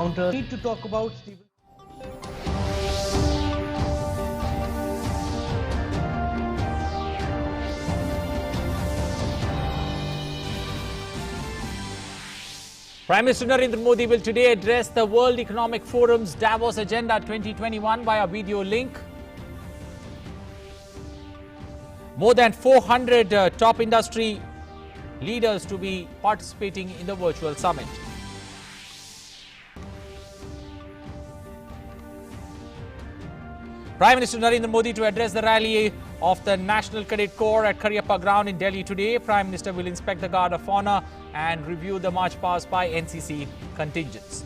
counter need to talk about Stephen. Prime Minister Narendra Modi will today address the World Economic Forum's Davos Agenda 2021 via video link. More than 400 top industry leaders to be participating in the virtual summit. Prime Minister Narendra Modi to address the rally of the National Cadet Corps at Cariappa Ground in Delhi today. Prime Minister will inspect the Guard of Honor and review the march past by NCC contingents.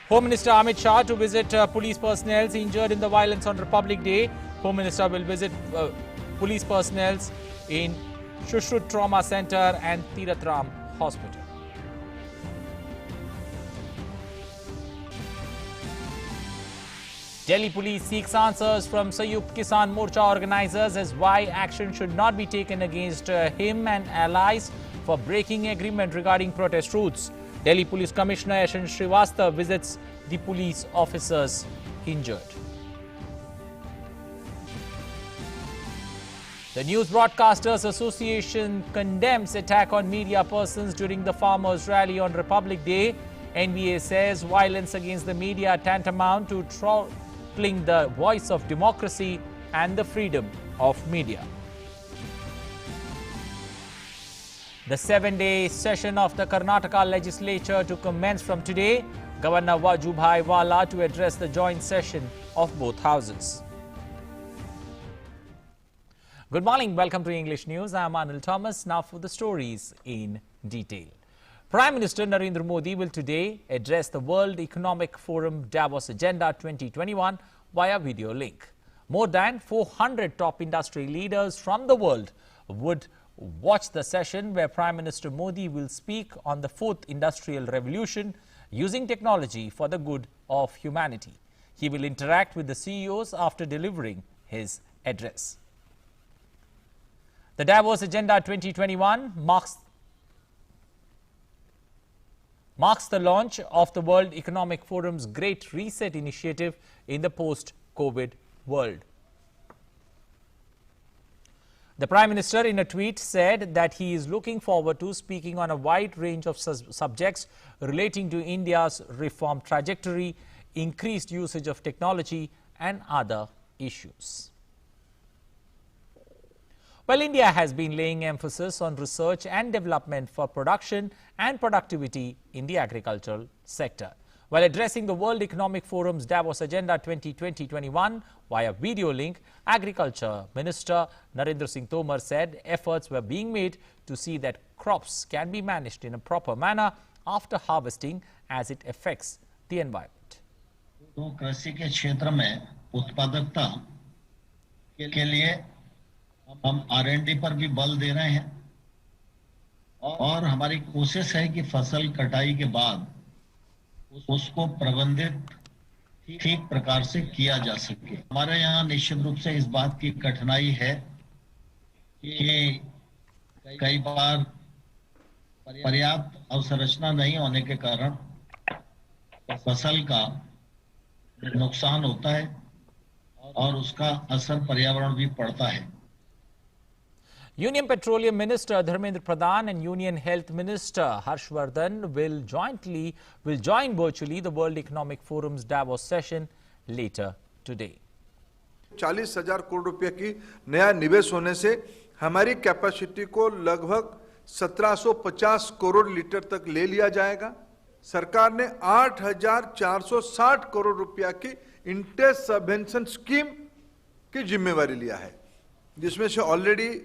Home Minister Amit Shah to visit police personnel injured in the violence on Republic Day. Home Minister will visit police personnel in Shushrut Trauma Center and Tirath Ram Hospital. Delhi police seeks answers from Sayukt Kisan Morcha organizers as why action should not be taken against him and allies for breaking agreement regarding protest routes. Delhi Police Commissioner Yashan Srivastava visits the police officers injured. The News Broadcasters Association condemns attack on media persons during the farmers' rally on Republic Day. NBA says violence against the media tantamount to throttling the voice of democracy and the freedom of media. The 7-day session of the Karnataka legislature to commence from today. Governor Vajubhai Vala to address the joint session of both houses. Good morning. Welcome to English News. I am Anil Thomas. Now for the stories in detail. Prime Minister Narendra Modi will today address the World Economic Forum Davos Agenda 2021 via video link. More than 400 top industry leaders from the world would watch the session where Prime Minister Modi will speak on the fourth industrial revolution using technology for the good of humanity. He will interact with the CEOs after delivering his address. The Davos Agenda 2021 marks the launch of the World Economic Forum's Great Reset initiative in the post-COVID world. The Prime Minister in a tweet said that he is looking forward to speaking on a wide range of subjects relating to India's reform trajectory, increased usage of technology and other issues. Well, India has been laying emphasis on research and development for production and productivity in the agricultural sector. While addressing the World Economic Forum's Davos Agenda 2021 via video link, Agriculture Minister Narendra Singh Tomar said efforts were being made to see that crops can be managed in a proper manner after harvesting as it affects the environment. तो कृषि के क्षेत्र में उत्पादकता के लिए हम R&D पर भी बल दे रहे हैं और हमारी कोशिश है कि फसल कटाई के बाद उसको प्रबंधित ठीक प्रकार से किया जा सके। हमारे यहाँ निश्चित रूप से इस बात की कठिनाई है कि कई बार पर्याप्त अवसंरचना नहीं होने के कारण फसल का नुकसान होता है और उसका असर पर्यावरण भी पड़ता है। Union Petroleum Minister Dharmendra Pradhan and Union Health Minister Harshvardhan will join virtually the World Economic Forum's Davos session later today. 40,000 crore रुपए की नया निवेश होने से हमारी कैपेसिटी को लगभग 1750 करोड़ लीटर तक ले लिया जाएगा। सरकार ने 8,460 करोड़ रुपया की इंटरेस्ट सबवेंशन स्कीम की जिम्मेवारी लिया है, जिसमें से ऑलरेडी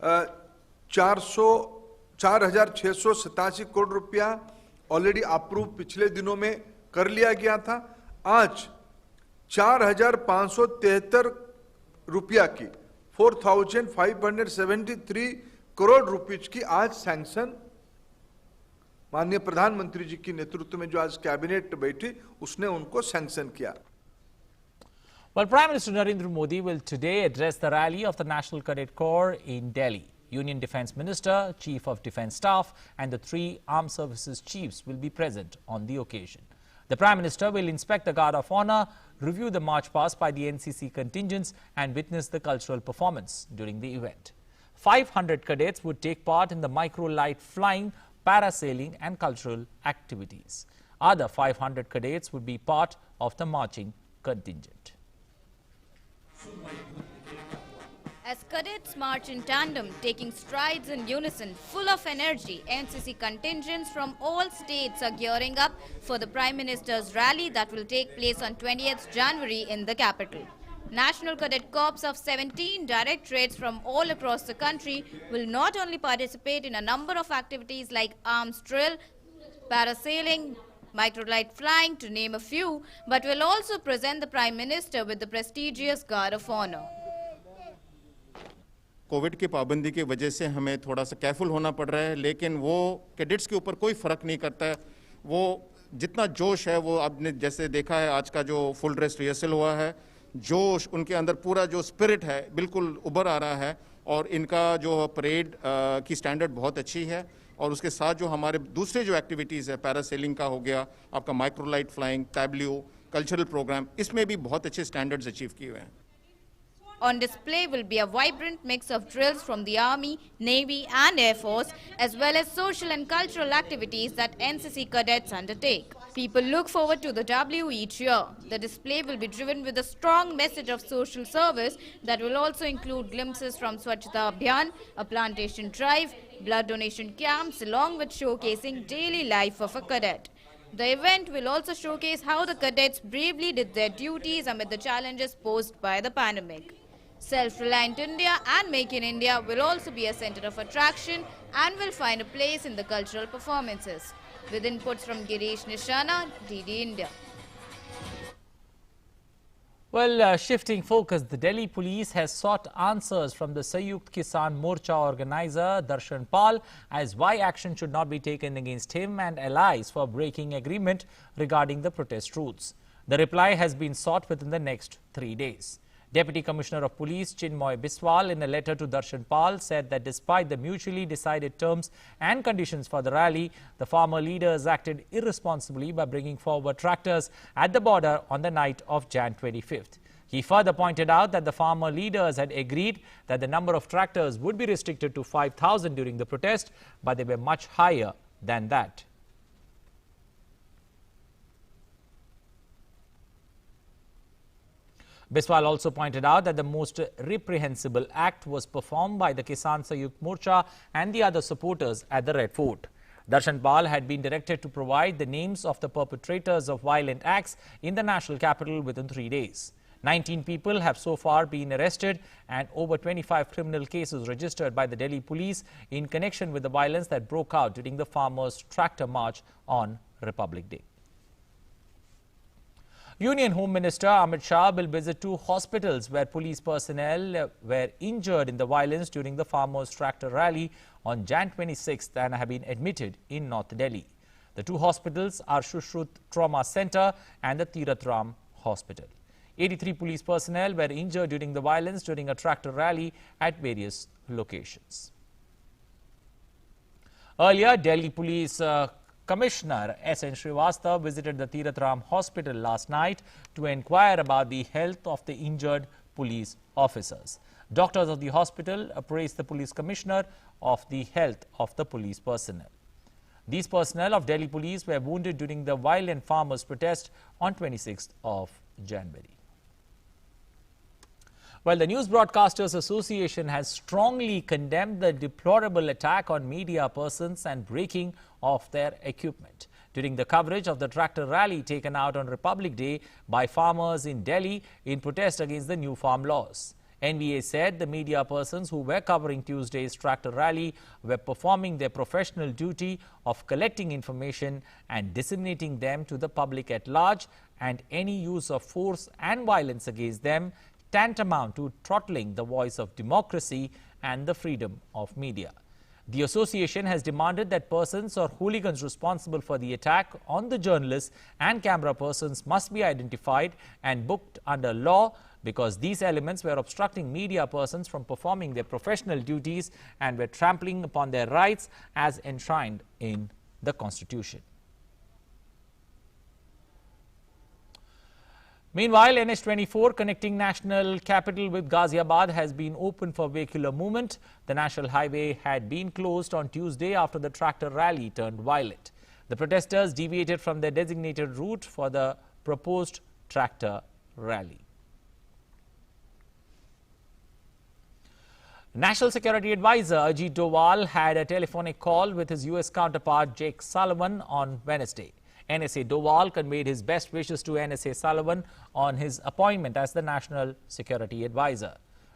4,687 करोड़ रुपया ऑलरेडी अप्रूव पिछले दिनों में कर लिया गया था। आज 4,573 रुपया की 4,573 करोड़ रुपीज की आज सैंक्शन माननीय प्रधानमंत्री जी की नेतृत्व में जो आज कैबिनेट बैठी उसने उनको सैंक्शन किया। Well, Prime Minister Narendra Modi will today address the rally of the National Cadet Corps in Delhi. Union Defence Minister, Chief of Defence Staff and the 3 armed services chiefs will be present on the occasion. The Prime Minister will inspect the Guard of Honour, review the march past by the NCC contingents and witness the cultural performance during the event. 500 cadets would take part in the micro-light flying, parasailing and cultural activities. Other 500 cadets would be part of the marching contingent. As cadets march in tandem, taking strides in unison, full of energy, NCC contingents from all states are gearing up for the Prime Minister's rally that will take place on 20th January in the capital. National Cadet Corps of 17 directorates from all across the country will not only participate in a number of activities like arms drill, parasailing, microlight flying, to name a few, but will also present the Prime Minister with the prestigious Guard of Honour. Covid की पाबंदी की वजह से हमें थोड़ा सा careful होना पड़ रहा है, लेकिन वो कैडेट्स के ऊपर कोई फ़र्क नहीं करता है। वो जितना जोश है, वो आपने जैसे देखा है आज का जो फुल ड्रेस रिहर्सल हुआ है, जोश उनके अंदर पूरा जो स्पिरिट है बिल्कुल उभर आ रहा है और इनका जो परेड की स्टैंडर्ड बहुत अच्छी है। और उसके साथ जो हमारे दूसरे जो एक्टिविटीज़ है, पैरासेलिंग का हो गया, आपका माइक्रोलाइट फ्लाइंग, टैब्लियो, कल्चरल प्रोग्राम, इसमें भी बहुत अच्छे स्टैंडर्ड्स अचीव किए हुए हैं। On display will be a vibrant mix of drills from the Army, Navy and Air Force, as well as social and cultural activities that NCC cadets undertake. People look forward to the W each year. The display will be driven with a strong message of social service that will also include glimpses from Swachhata Abhiyan, a plantation drive, blood donation camps, along with showcasing daily life of a cadet. The event will also showcase how the cadets bravely did their duties amid the challenges posed by the pandemic. Self-reliant India and Make in India will also be a centre of attraction and will find a place in the cultural performances. With inputs from Girish Nishana, DD India. Well, shifting focus, the Delhi police has sought answers from the Sanyukt Kisan Morcha organizer Darshan Pal as why action should not be taken against him and allies for breaking agreement regarding the protest routes. The reply has been sought within the next 3 days. Deputy Commissioner of Police Chinmoy Biswal in a letter to Darshan Pal said that despite the mutually decided terms and conditions for the rally, the farmer leaders acted irresponsibly by bringing forward tractors at the border on the night of Jan 25th. He further pointed out that the farmer leaders had agreed that the number of tractors would be restricted to 5,000 during the protest, but they were much higher than that. Biswal also pointed out that the most reprehensible act was performed by the Kisan Sanyukt Morcha and the other supporters at the Red Fort. Darshan Pal had been directed to provide the names of the perpetrators of violent acts in the national capital within 3 days. 19 people have so far been arrested and over 25 criminal cases registered by the Delhi police in connection with the violence that broke out during the farmers' tractor march on Republic Day. Union Home Minister Amit Shah will visit 2 hospitals where police personnel were injured in the violence during the farmers' tractor rally on Jan 26th and have been admitted in North Delhi. The 2 hospitals are Shushrut Trauma Centre and the Tirath Ram Hospital. 83 police personnel were injured during the violence during a tractor rally at various locations. Earlier, Delhi Police Commissioner S.N. Srivastava visited the Tirath Ram Hospital last night to inquire about the health of the injured police officers. Doctors of the hospital appraised the police commissioner of the health of the police personnel. These personnel of Delhi police were wounded during the violent farmers' protest on 26th of January. Well, the News Broadcasters Association has strongly condemned the deplorable attack on media persons and breaking of their equipment during the coverage of the tractor rally taken out on Republic Day by farmers in Delhi in protest against the new farm laws. NVA said the media persons who were covering Tuesday's tractor rally were performing their professional duty of collecting information and disseminating them to the public at large, and any use of force and violence against them tantamount to throttling the voice of democracy and the freedom of media. The association has demanded that persons or hooligans responsible for the attack on the journalists and camera persons must be identified and booked under law. because these elements were obstructing media persons from performing their professional duties and were trampling upon their rights as enshrined in the Constitution. Meanwhile, NH24 connecting national capital with Ghaziabad has been open for vehicular movement. The national highway had been closed on Tuesday after the tractor rally turned violent. The protesters deviated from their designated route for the proposed tractor rally. National Security Advisor Ajit Doval had a telephonic call with his US counterpart Jake Sullivan on Wednesday. NSA Doval conveyed his best wishes to NSA Sullivan on his appointment as the National Security Advisor.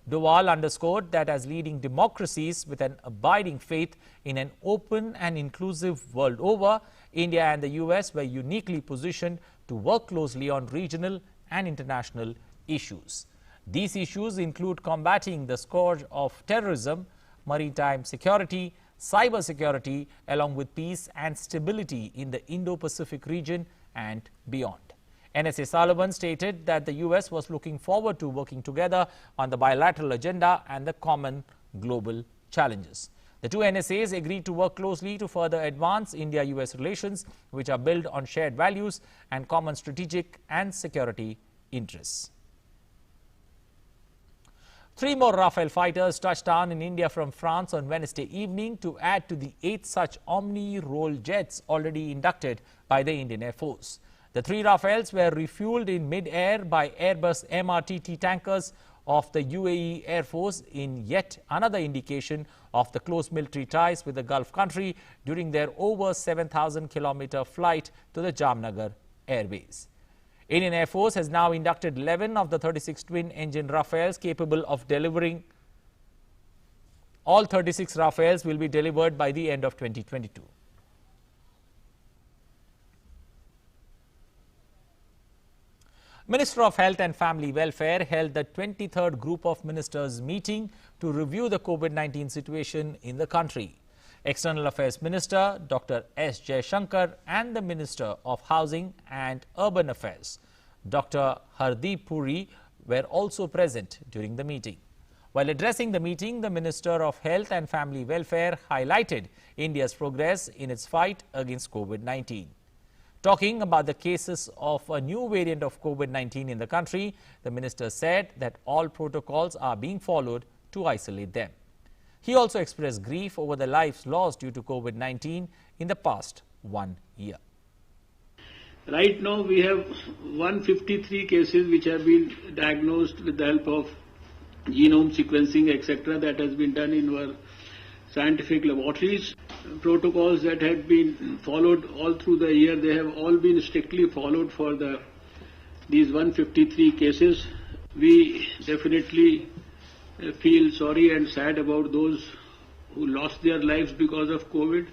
Doval underscored that as leading democracies with an abiding faith in an open and inclusive world over, India and the US were uniquely positioned to work closely on regional and international issues. These issues include combating the scourge of terrorism, maritime security, cyber security, along with peace and stability in the Indo-Pacific region and beyond. NSA Sullivan stated that the US was looking forward to working together on the bilateral agenda and the common global challenges. The two NSAs agreed to work closely to further advance India-US relations, which are built on shared values and common strategic and security interests. 3 more Rafale fighters touched down in India from France on Wednesday evening to add to the 8 such Omni-role jets already inducted by the Indian Air Force. The 3 Rafales were refueled in mid-air by Airbus MRTT tankers of the UAE Air Force in yet another indication of the close military ties with the Gulf country during their over 7,000-kilometer flight to the Jamnagar airbase. Indian Air Force has now inducted 11 of the 36 twin-engine Rafales capable of delivering. All 36 Rafales will be delivered by the end of 2022. Minister of Health and Family Welfare held the 23rd Group of Ministers meeting to review the COVID-19 situation in the country. External Affairs Minister Dr. S. Jaishankar and the Minister of Housing and Urban Affairs, Dr. Hardeep Puri, were also present during the meeting. While addressing the meeting, the Minister of Health and Family Welfare highlighted India's progress in its fight against COVID-19. Talking about the cases of a new variant of COVID-19 in the country, the minister said that all protocols are being followed to isolate them. He also expressed grief over the lives lost due to COVID-19 in the past 1 year. Right now we have 153 cases which have been diagnosed with the help of genome sequencing, etc. that has been done in our scientific laboratories. Protocols that had been followed all through the year, they have all been strictly followed for these 153 cases. We definitely feel sorry and sad about those who lost their lives because of COVID.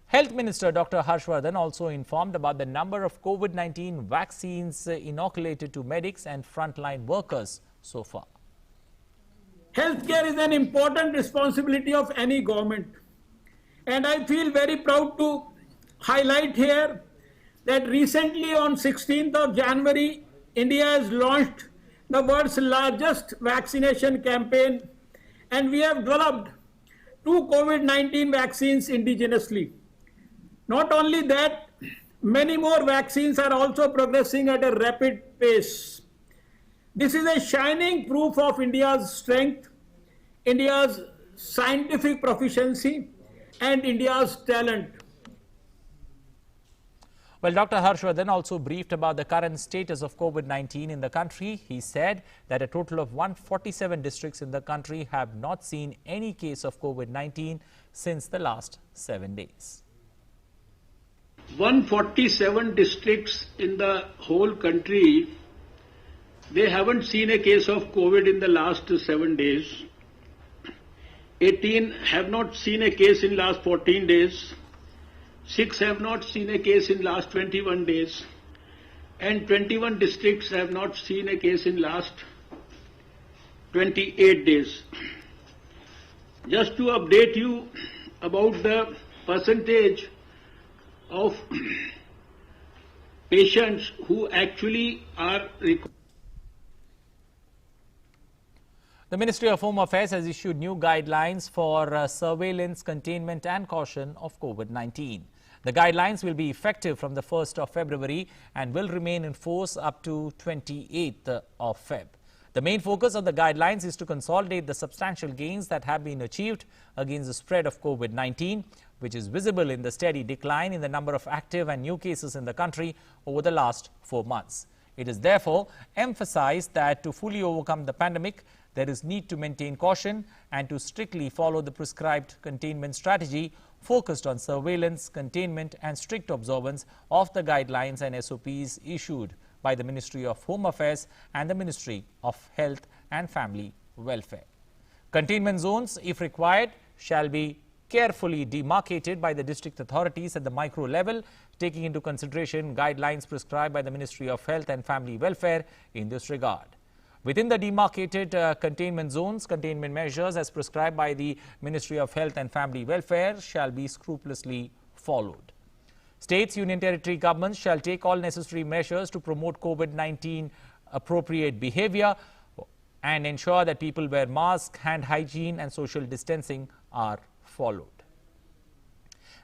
Health Minister Dr. Harshvardhan also informed about the number of COVID-19 vaccines inoculated to medics and frontline workers so far. Healthcare is an important responsibility of any government. And I feel very proud to highlight here that recently on 16th of January, India has launched the world's largest vaccination campaign, and we have developed 2 COVID-19 vaccines indigenously. Not only that, many more vaccines are also progressing at a rapid pace. This is a shining proof of India's strength, India's scientific proficiency, and India's talent. Well, Dr. Harshvardhan also briefed about the current status of COVID-19 in the country. He said that a total of 147 districts in the country have not seen any case of COVID-19 since the last 7 days. 147 districts in the whole country, they haven't seen a case of COVID in the last 7 days. 18 have not seen a case in last 14 days. 6 have not seen a case in last 21 days, and 21 districts have not seen a case in last 28 days. Just to update you about the percentage of patients who actually are The Ministry of Home Affairs has issued new guidelines for surveillance, containment and caution of COVID-19. The guidelines will be effective from the 1st of February and will remain in force up to 28th of Feb. The main focus of the guidelines is to consolidate the substantial gains that have been achieved against the spread of COVID-19, which is visible in the steady decline in the number of active and new cases in the country over the last 4 months. It is therefore emphasized that to fully overcome the pandemic, there is need to maintain caution and to strictly follow the prescribed containment strategy focused on surveillance, containment and strict observance of the guidelines and SOPs issued by the Ministry of Home Affairs and the Ministry of Health and Family Welfare. Containment zones, if required, shall be carefully demarcated by the district authorities at the micro level, taking into consideration guidelines prescribed by the Ministry of Health and Family Welfare in this regard. Within the demarcated containment zones, containment measures as prescribed by the Ministry of Health and Family Welfare shall be scrupulously followed. States, union territory governments shall take all necessary measures to promote COVID-19 appropriate behavior and ensure that people wear masks, hand hygiene and social distancing are followed.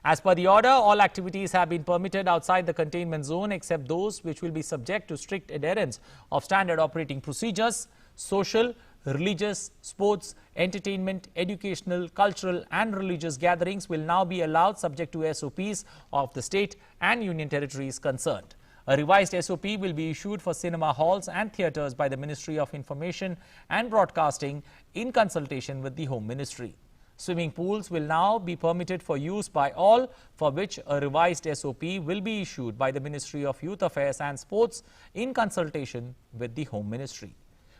As per the order, all activities have been permitted outside the containment zone except those which will be subject to strict adherence of standard operating procedures. Social, religious, sports, entertainment, educational, cultural and religious gatherings will now be allowed subject to SOPs of the state and union territories concerned. A revised SOP will be issued for cinema halls and theatres by the Ministry of Information and Broadcasting in consultation with the Home Ministry. Swimming pools will now be permitted for use by all, for which a revised SOP will be issued by the Ministry of Youth Affairs and Sports in consultation with the Home Ministry.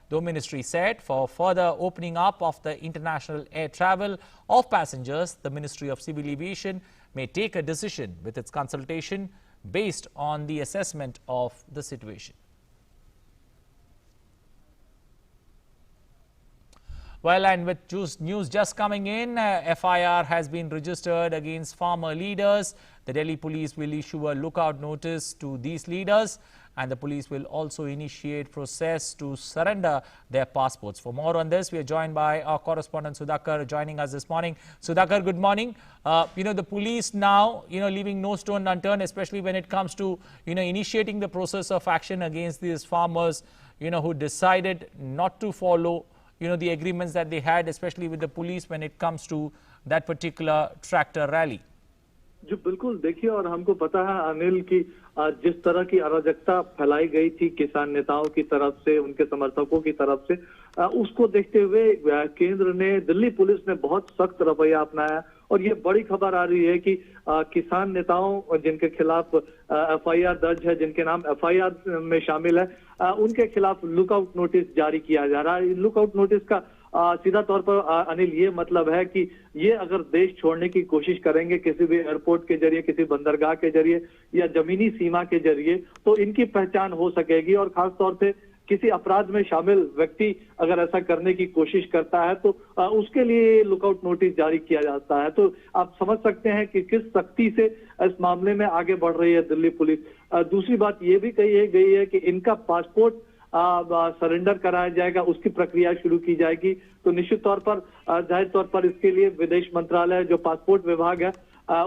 The Home Ministry said for further opening up of the international air travel of passengers, the Ministry of Civil Aviation may take a decision with its consultation based on the assessment of the situation. Well, and with news just coming in, FIR has been registered against farmer leaders. The Delhi police will issue a lookout notice to these leaders and the police will also initiate process to surrender their passports. For more on this, we are joined by our correspondent Sudhakar joining us this morning. Sudhakar, good morning. The police now, leaving no stone unturned, especially when it comes to, initiating the process of action against these farmers, who decided not to follow the agreements that they had, especially with the police when it comes to that particular tractor rally. जी बिल्कुल, देखिए, और हमको पता है अनिल की जिस तरह की अराजकता फैलाई गई थी किसान नेताओं की तरफ से, उनके समर्थकों की तरफ से, उसको देखते हुए केंद्र ने, दिल्ली पुलिस ने बहुत सख्त रवैया अपनाया और ये बड़ी खबर आ रही है कि किसान नेताओं जिनके खिलाफ FIR दर्ज है, जिनके नाम FIR में शामिल है, उनके खिलाफ लुकआउट नोटिस जारी किया जा रहा है। लुकआउट नोटिस का सीधा तौर पर अनिल ये मतलब है कि ये अगर देश छोड़ने की कोशिश करेंगे किसी भी एयरपोर्ट के जरिए, किसी बंदरगाह के जरिए या जमीनी सीमा के जरिए, तो इनकी पहचान हो सकेगी और खास तौर से किसी अपराध में शामिल व्यक्ति अगर ऐसा करने की कोशिश करता है तो उसके लिए लुकआउट नोटिस जारी किया जाता है। तो आप समझ सकते हैं कि किस सख्ती से इस मामले में आगे बढ़ रही है दिल्ली पुलिस। दूसरी बात ये भी कही गई है कि इनका पासपोर्ट सरेंडर कराया जाएगा, उसकी प्रक्रिया शुरू की जाएगी। तो निश्चित तौर पर जाहिर तौर पर इसके लिए विदेश मंत्रालय, जो पासपोर्ट विभाग है,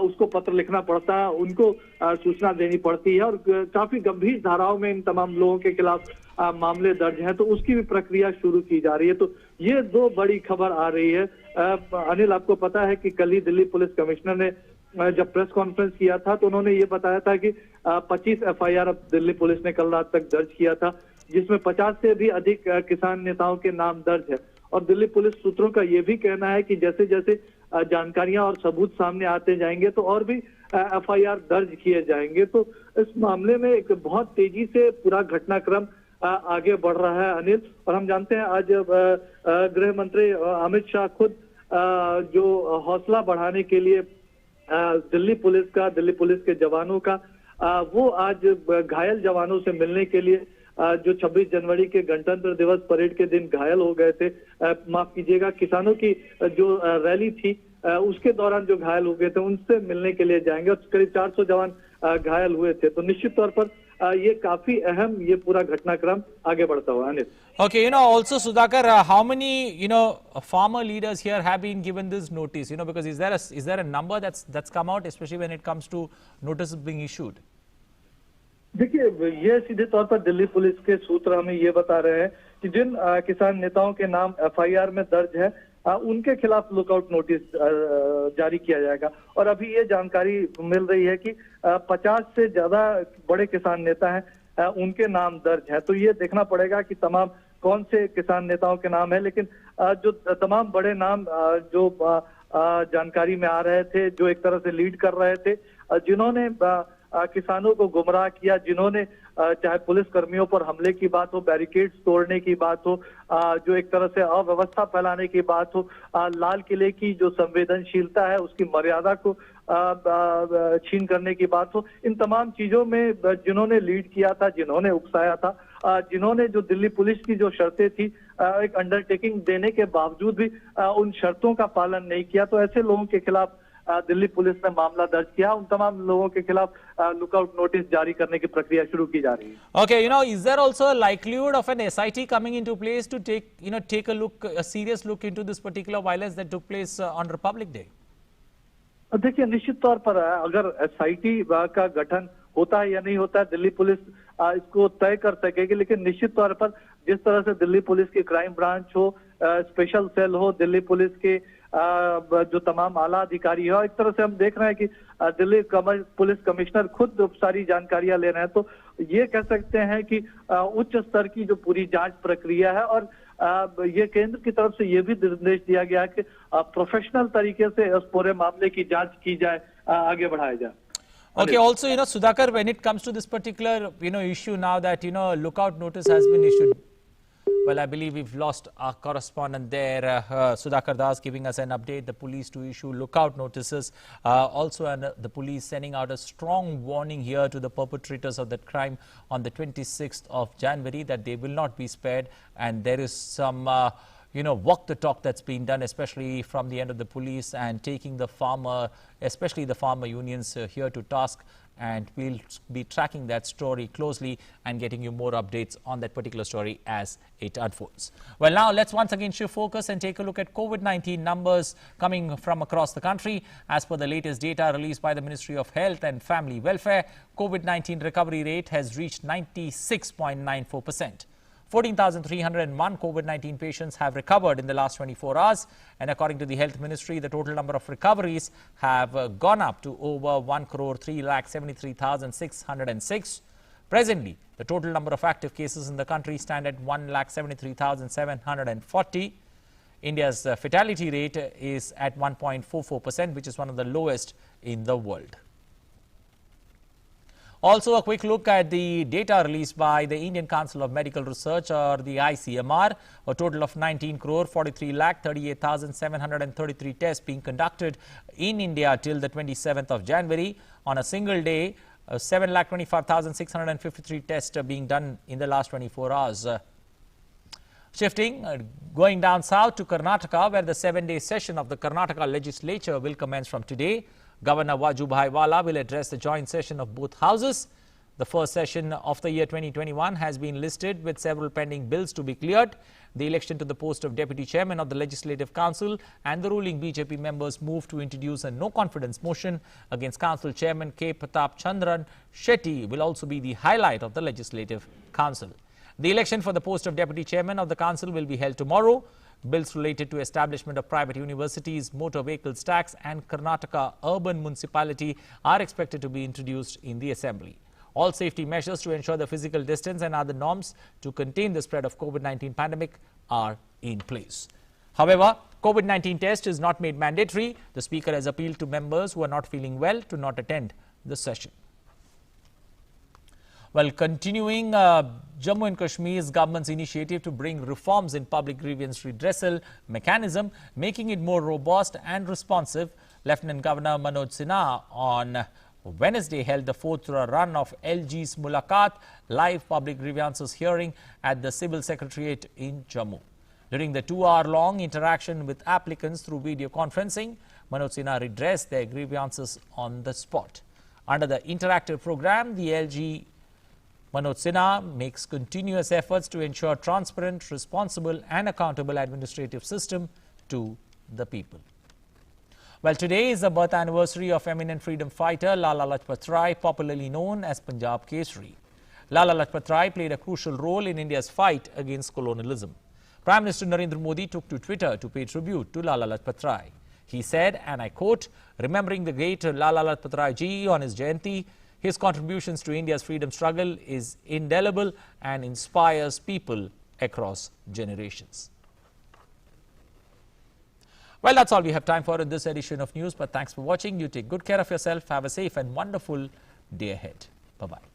उसको पत्र लिखना पड़ता है, उनको सूचना देनी पड़ती है और काफी गंभीर धाराओं में इन तमाम लोगों के खिलाफ मामले दर्ज हैं, तो उसकी भी प्रक्रिया शुरू की जा रही है। तो ये दो बड़ी खबर आ रही है। अनिल, आपको पता है कि कल ही दिल्ली पुलिस कमिश्नर ने जब प्रेस कॉन्फ्रेंस किया था तो उन्होंने ये बताया था कि 25 FIR अब दिल्ली पुलिस ने कल रात तक दर्ज किया था, जिसमें 50 से भी अधिक किसान नेताओं के नाम दर्ज है। और दिल्ली पुलिस सूत्रों का ये भी कहना है कि जैसे जैसे जानकारियां और सबूत सामने आते जाएंगे तो और भी FIR दर्ज किए जाएंगे। तो इस मामले में एक बहुत तेजी से पूरा घटनाक्रम आगे बढ़ रहा है अनिल। और हम जानते हैं आज गृह मंत्री अमित शाह खुद जो हौसला बढ़ाने के लिए दिल्ली पुलिस के जवानों का, वो आज घायल जवानों से मिलने के लिए, जो 26 जनवरी के गणतंत्र दिवस परेड के दिन घायल हो गए थे, माफ कीजिएगा, किसानों की जो रैली थी उसके दौरान जो घायल हो गए थे, उनसे मिलने के लिए जाएंगे और करीब 400 जवान घायल हुए थे। तो निश्चित तौर पर ये काफी अहम ये पूरा घटनाक्रम आगे बढ़ता हुआ। Anil, Okay, also Sudhakar, how many farmer leaders here have been given this notice? Because is there a number that's come out, especially when it comes to notices being issued? देखिए, ये सीधे तौर पर दिल्ली पुलिस के सूत्र हमें ये बता रहे हैं कि जिन किसान नेताओं के नाम FIR में दर्ज है, उनके खिलाफ लुकआउट नोटिस जारी किया जाएगा। और अभी ये जानकारी मिल रही है कि 50 से ज्यादा बड़े किसान नेता हैं, उनके नाम दर्ज है। तो ये देखना पड़ेगा कि तमाम कौन से किसान नेताओं के नाम है, लेकिन जो तमाम बड़े नाम जो जानकारी में आ रहे थे, जो एक तरह से लीड कर रहे थे, जिन्होंने किसानों को गुमराह किया, जिन्होंने चाहे पुलिस कर्मियों पर हमले की बात हो, बैरिकेड्स तोड़ने की बात हो, जो एक तरह से अव्यवस्था फैलाने की बात हो, लाल किले की जो संवेदनशीलता है उसकी मर्यादा को छीन करने की बात हो, इन तमाम चीजों में जिन्होंने लीड किया था, जिन्होंने उकसाया था, जिन्होंने जो दिल्ली पुलिस की जो शर्तें थी, एक अंडरटेकिंग देने के बावजूद भी उन शर्तों का पालन नहीं किया, तो ऐसे लोगों के खिलाफ दिल्ली पुलिस ने मामला दर्ज किया। उन तमाम लोगों के खिलाफ लुकआउट नोटिस जारी करने की प्रक्रिया शुरू की जा रही है। Okay, is there also a likelihood of an SIT coming into place to take a serious look into this particular violence that took place on Republic Day? देखिए, निश्चित तौर पर अगर SIT का गठन होता है या नहीं होता है, दिल्ली पुलिस इसको तय कर सकेगी, लेकिन निश्चित तौर पर जिस तरह से दिल्ली पुलिस की क्राइम ब्रांच हो, स्पेशल सेल हो, दिल्ली पुलिस के जो तमाम आला अधिकारी हो, एक तरह से हम देख रहे हैं कि दिल्ली पुलिस कमिश्नर खुद सारी जानकारियां ले रहे हैं, तो ये कह सकते हैं कि उच्च स्तर की जो पूरी जांच प्रक्रिया है, और ये केंद्र की तरफ से ये भी निर्देश दिया गया कि प्रोफेशनल तरीके से उस पूरे मामले की जांच की जाए, आगे बढ़ाया जाए। Okay, also, Sudhakar, when it comes to this particular, issue now that, lookout notice has been issued. Well, I believe we've lost our correspondent there, Sudhakar Das, giving us an update. The police to issue lookout notices. Also, the police sending out a strong warning here to the perpetrators of that crime on the 26th of January that they will not be spared. And there is some, walk the talk that's been done, especially from the end of the police, and taking the farmer, especially the farmer unions here to task. And we'll be tracking that story closely and getting you more updates on that particular story as it unfolds. Well, now let's once again shift focus and take a look at COVID-19 numbers coming from across the country. As per the latest data released by the Ministry of Health and Family Welfare, COVID-19 recovery rate has reached 96.94%. 14,301 COVID-19 patients have recovered in the last 24 hours. And according to the Health Ministry, the total number of recoveries have gone up to over 1,373,606. Presently, the total number of active cases in the country stand at 1,73,740. India's fatality rate is at 1.44%, which is one of the lowest in the world. Also, a quick look at the data released by the Indian Council of Medical Research, or the ICMR. A total of 19 crore 43 lakh 38,733 tests being conducted in India till the 27th of January. On a single day, 7,25,653 tests are being done in the last 24 hours. Shifting, going down south to Karnataka, where the 7-day session of the Karnataka legislature will commence from today. Governor Vajubhai Vala will address the joint session of both houses. The first session of the year 2021 has been listed with several pending bills to be cleared. The election to the post of Deputy Chairman of the Legislative Council and the ruling BJP members moved to introduce a no-confidence motion against Council Chairman K. Pratap Chandran Shetty will also be the highlight of the Legislative Council. The election for the post of Deputy Chairman of the Council will be held tomorrow. Bills related to establishment of private universities, motor vehicles tax and Karnataka urban municipality are expected to be introduced in the Assembly. All safety measures to ensure the physical distance and other norms to contain the spread of COVID-19 pandemic are in place. However, COVID-19 test is not made mandatory. The Speaker has appealed to members who are not feeling well to not attend the session. Well, continuing Jammu and Kashmir's government's initiative to bring reforms in public grievance redressal mechanism, making it more robust and responsive, Lieutenant Governor Manoj Sinha on Wednesday held the fourth run of LG's Mulakat live public grievances hearing at the Civil Secretariat in Jammu. During the 2-hour-long interaction with applicants through video conferencing, Manoj Sinha redressed their grievances on the spot. Under the interactive program, the LG Manoj Sinha makes continuous efforts to ensure transparent, responsible and accountable administrative system to the people. Well, today is the birth anniversary of eminent freedom fighter Lala Lalai Rai, popularly known as Punjab Kesari. Lala Lalai Rai played a crucial role in India's fight against colonialism. Prime Minister Narendra Modi took to Twitter to pay tribute to Lala Lalai Rai. He said, and I quote, "Remembering the great Lala Lalai Rai ji on his Jayanti, his contributions to India's freedom struggle is indelible and inspires people across generations." Well, that's all we have time for in this edition of news, but thanks for watching. You take good care of yourself. Have a safe and wonderful day ahead. Bye-bye.